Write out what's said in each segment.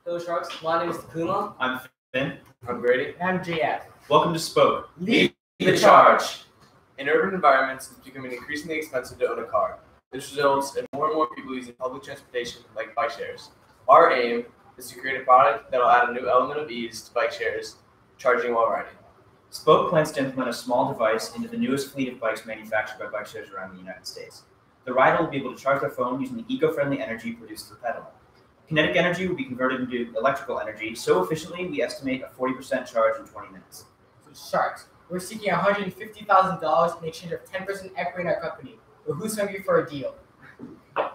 Hello Sharks, my name is Takuma. I'm Finn. I'm Grady. And I'm JF. Welcome to Spoke. Lead the charge. In urban environments, it's becoming increasingly expensive to own a car. This results in more and more people using public transportation like bike shares. Our aim is to create a product that will add a new element of ease to bike shares, charging while riding. Spoke plans to implement a small device into the newest fleet of bikes manufactured by bike shares around the United States. The rider will be able to charge their phone using the eco-friendly energy produced through pedaling. Kinetic energy will be converted into electrical energy so efficiently we estimate a 40% charge in 20 minutes. So Sharks, we're seeking $150,000 in exchange of 10% equity in our company. But who's hungry for a deal? I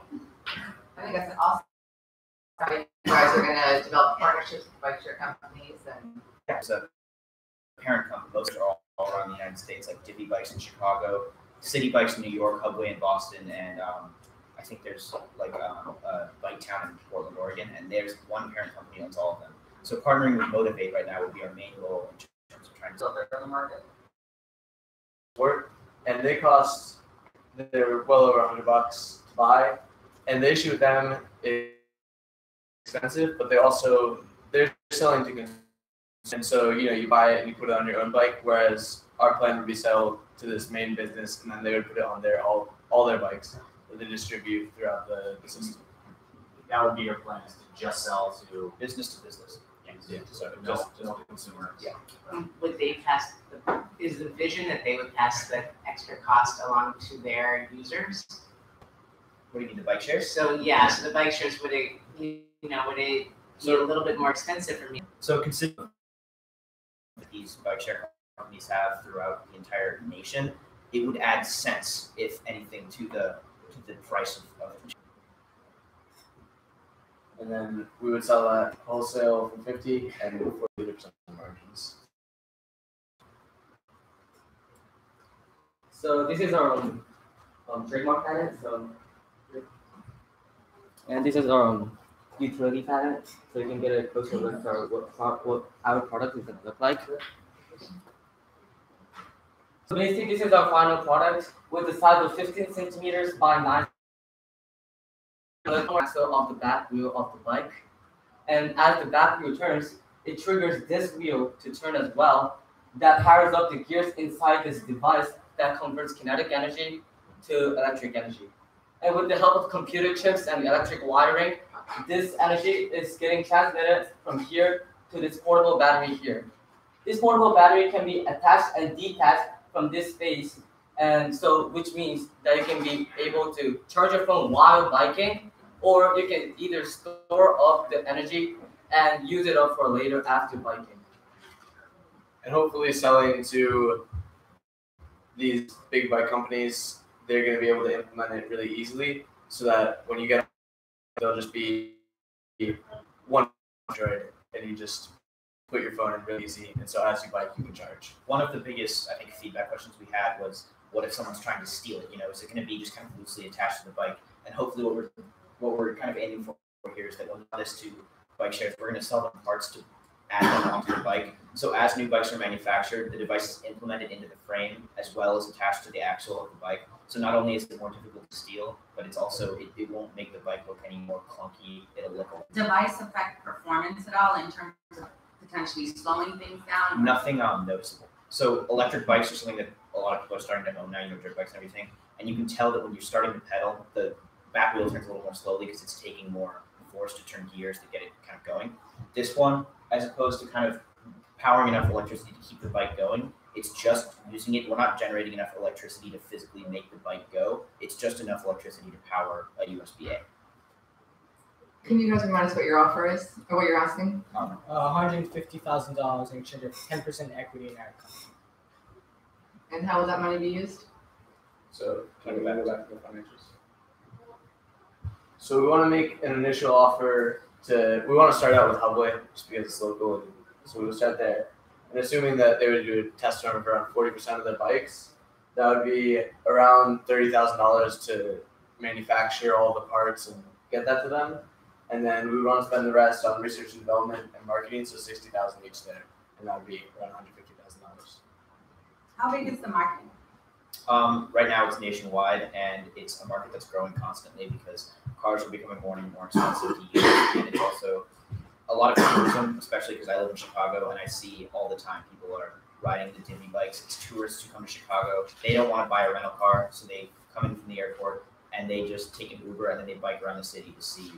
think that's an awesome. You guys are going to develop partnerships with bike share companies and. There's a parent company, most are all around the United States, like Divvy Bikes in Chicago, City Bikes in New York, Hubway in Boston, and I think there's like Bike Town in Portland, Oregon, and there's one parent company that owns all of them. So partnering with Motivate right now would be our main goal in terms of trying to So they're on the market. And they're well over $100 to buy. And the issue with them is expensive, but they're selling to consumers. And so, you buy it and you put it on your own bike, whereas our plan would be sell to this main business, and then they would put it on all their bikes that they distribute throughout the system. That would be your plan, is to just sell to business to business. Yeah, so just the consumer. Yeah. Would they pass is the vision that they would pass the extra cost along to their users? What do you mean, the bike shares? So the bike shares, would it be a little bit more expensive for me? So consider that these bike share companies have throughout the entire nation, it would add sense, if anything, to the price of it. And then we would sell that wholesale for $50 and 40% margins. So this is our trademark patent. And this is our utility patent. So you can get a closer look at what our product is going to look like. So basically, this is our final product with the size of 15 centimeters by 9 of the back wheel of the bike. And as the back wheel turns, it triggers this wheel to turn as well. That powers up the gears inside this device that converts kinetic energy to electric energy. And with the help of computer chips and electric wiring, this energy is getting transmitted from here to this portable battery here. This portable battery can be attached and detached from this space, and so which means that you can be able to charge your phone while biking, or you can either store up the energy and use it up for later after biking. And hopefully selling to these big bike companies, they're going to be able to implement it really easily so that when you get they'll just be one Android and you just put your phone in really easy. And so as you bike, you can charge. One of the biggest, I think, feedback questions we had was, what if someone's trying to steal it? Is it going to be just kind of loosely attached to the bike? And hopefully what we're kind of aiming for here is that we'll allow this to bike shares. We're going to sell them parts to add them onto the bike. So as new bikes are manufactured, the device is implemented into the frame as well as attached to the axle of the bike. So not only is it more difficult to steal, but it's also, it won't make the bike look any more clunky. It'll look Device affect performance at all in terms of potentially slowing things down? Nothing noticeable. So electric bikes are something that a lot of people are starting to own now, dirt bikes and everything. And you can tell that when you're starting to pedal, the back wheel turns a little more slowly because it's taking more force to turn gears to get it kind of going. This one, as opposed to kind of powering enough electricity to keep the bike going, it's just using it. We're not generating enough electricity to physically make the bike go. It's just enough electricity to power a USB-A. Can you guys remind us what your offer is, or what you're asking? $150,000 in exchange of 10% equity in our company. And how will that money be used? So can we go back to the financials? So we want to make an initial offer we want to start out with Hubway just because it's local, and so we'll start there. And assuming that they would do a test run of around 40% of their bikes, that would be around $30,000 to manufacture all the parts and get that to them. And then we want to spend the rest on research and development and marketing, so $60,000 each there, and that would be around $150,000. How big is the market? Right now it's nationwide, and it's a market that's growing constantly because cars are becoming more and more expensive to use, and it's also a lot of tourism, especially because I live in Chicago and I see all the time people are riding the Dimmy bikes. It's tourists who come to Chicago. They don't want to buy a rental car, so they come in from the airport and they just take an Uber and then they bike around the city to see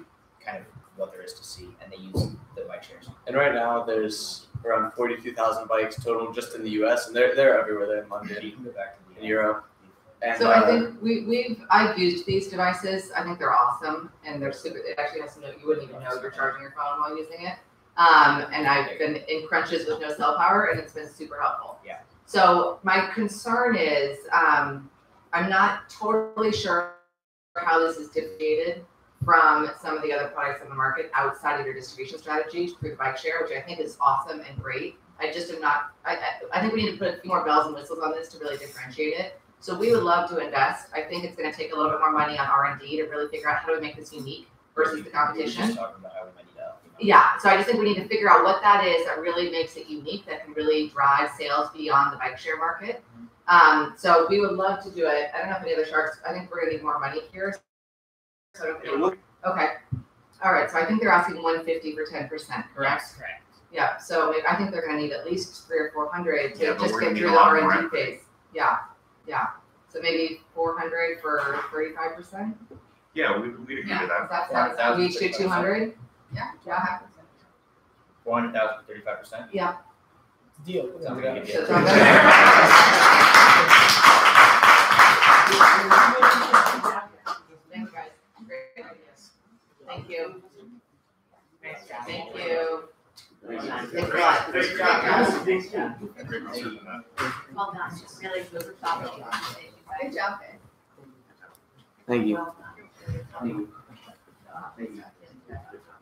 kind of what there is to see, and they use the bike shares. And right now, there's around 42,000 bikes total just in the U.S. and they're everywhere. They're in London, You can go back to the in Europe. And, So I think I've used these devices. I think they're awesome and they're super. It actually has to know you wouldn't even know you're charging your phone while using it. And I've been in crunches with no cell power, and it's been super helpful. Yeah. So my concern is, I'm not totally sure how this is differentiated from some of the other products on the market outside of your distribution strategy through the bike share, which I think is awesome and great. I just am not. I think we need to put a few more bells and whistles on this to really differentiate it. So we would love to invest. I think it's going to take a little bit more money on R&D to really figure out how do we make this unique versus the We were competition. just talking about how we might need to, Yeah, so I just think we need to figure out what that is that really makes it unique, that can really drive sales beyond the bike share market. So we would love to do it. I don't know if any other sharks. I think we're going to need more money here. So I don't think okay. All right. So I think they're asking 150 for 10%, correct? Correct. Yeah. So maybe, I think they're going to need at least 300 or 400 to Yeah, but just we're get gonna through need the a lot more R&D equity. phase. Yeah. Yeah. So maybe 400 for 35%. Yeah, we agree to Does that. that sound? 400,000 We each do 200. Yeah. Yeah. 400,000 for 35%. Deal. Sounds like a good So deal. it's Thanks, guys. Great ideas. Thank you. Nice job. Thank you. Thanks. Thanks a lot. Great Good job, guys. Great decision, man. Well done, just really good topic. Good job. Thank you. Well done.